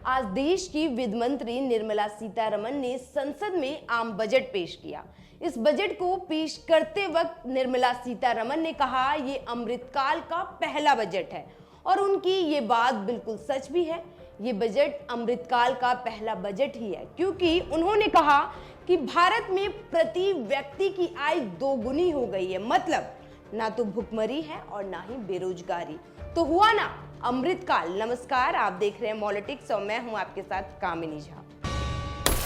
आज देश की वित्त मंत्री निर्मला सीतारमण ने संसद में आम बजट पेश किया। इस बजट को पेश करते वक्त निर्मला सीतारमण ने कहा, ये अमृतकाल का पहला बजट है और उनकी ये बात बिल्कुल सच भी है। ये बजट अमृतकाल का पहला बजट ही है, क्योंकि उन्होंने कहा कि भारत में प्रति व्यक्ति की आय दोगुनी हो गई है। मतलब ना तो भुखमरी है और ना ही बेरोजगारी, तो हुआ ना अमृतकाल। नमस्कार, आप देख रहे हैं पॉलिटिक्स और मैं हूं आपके साथ कामिनी झा।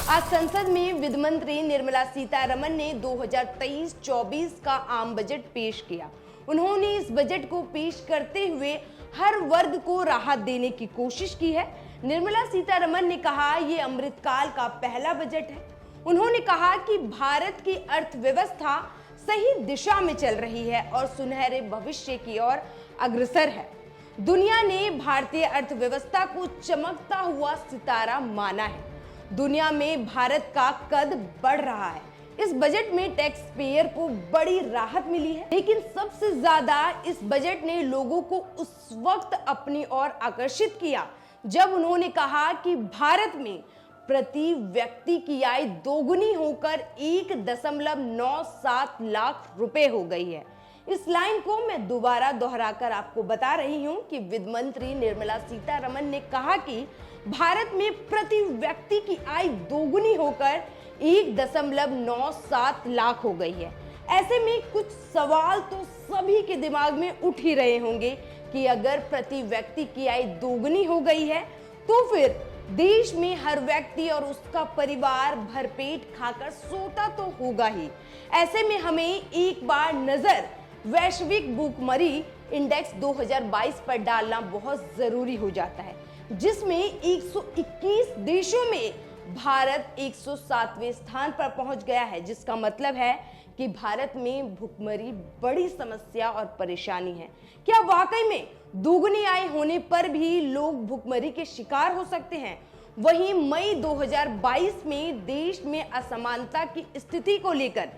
आज संसद में वित्त मंत्री निर्मला सीतारमण ने 2023-24 का आम बजट पेश किया। उन्होंने इस बजट को पेश करते हुए हर वर्ग को राहत देने की कोशिश की है। निर्मला सीतारमण ने कहा, ये अमृतकाल का पहला बजट है। उन्होंने कहा कि भारत की अर्थव्यवस्था सही दिशा में चल रही है और सुनहरे भविष्य की ओर अग्रसर है। दुनिया ने भारतीय अर्थव्यवस्था को चमकता हुआ सितारा माना है। दुनिया में भारत का कद बढ़ रहा है। इस बजट में टैक्स पेयर को बड़ी राहत मिली है, लेकिन सबसे ज्यादा इस बजट ने लोगों को उस वक्त अपनी ओर आकर्षित किया जब उन्होंने कहा कि भारत में प्रति व्यक्ति की आय दोगुनी होकर 1.97 लाख रुपए हो गई है। इस लाइन को मैं दोबारा दोहराकर आपको बता रही हूं कि वित्त मंत्री निर्मला सीतारमण ने कहा कि भारत में प्रति व्यक्ति की आय दोगुनी होकर 1.97 लाख हो गई है। ऐसे में कुछ सवाल तो सभी के दिमाग में उठ ही रहे होंगे कि अगर प्रति व्यक्ति की आय दोगुनी हो गई है तो फिर देश में हर व्यक्ति और उसका परिवार भरपेट खाकर सोता तो होगा ही। ऐसे में हमें एक बार नजर वैश्विक भूखमरी इंडेक्स 2022 पर डालना बहुत जरूरी हो जाता है, जिसमें 121 देशों में भारत 107वें स्थान पर पहुंच गया है, जिसका मतलब है कि भारत में भूखमरी बड़ी समस्या और परेशानी है। क्या वाकई में दोगुनी आय होने पर भी लोग भूखमरी के शिकार हो सकते हैं? वहीं मई 2022 में देश में असमानता की स्थिति को लेकर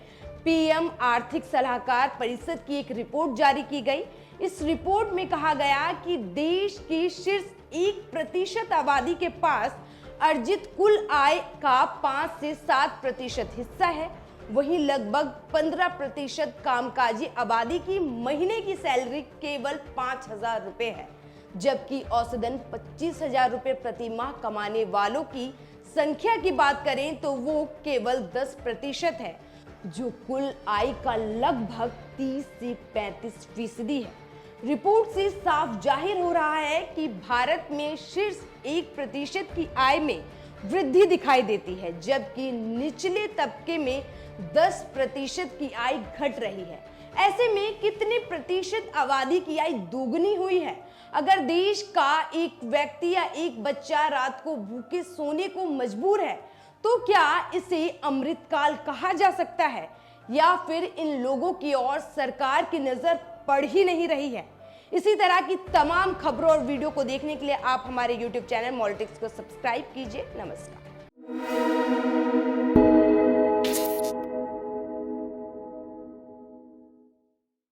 पीएम आर्थिक सलाहकार परिषद की एक रिपोर्ट जारी की गई। इस रिपोर्ट में कहा गया कि देश की शीर्ष 1% आबादी के पास अर्जित कुल आय का 5 से 7% हिस्सा है। वहीं लगभग 15% कामकाजी आबादी की महीने की सैलरी केवल 5,000 रुपए है, जबकि औसतन 25,000 रुपए प्रति माह कमाने वालों की संख्या की बात करें तो वो केवल 10% है, जो कुल आय का लगभग 30 से 35% है। रिपोर्ट से साफ जाहिर हो रहा है कि भारत में शीर्ष 1% की आय में वृद्धि दिखाई देती है, जबकि निचले तबके में 10% की आय घट रही है। ऐसे में कितने प्रतिशत आबादी की आय दोगुनी हुई है? अगर देश का एक व्यक्ति या एक बच्चा रात को भूखे सोने को मजबूर है, तो क्या इसे अमृतकाल कहा जा सकता है, या फिर इन लोगों की ओर सरकार की नजर पड़ ही नहीं रही है? इसी तरह की तमाम खबरों और वीडियो को देखने के लिए आप हमारे YouTube चैनल पॉलिटिक्स को सब्सक्राइब कीजिए। नमस्कार।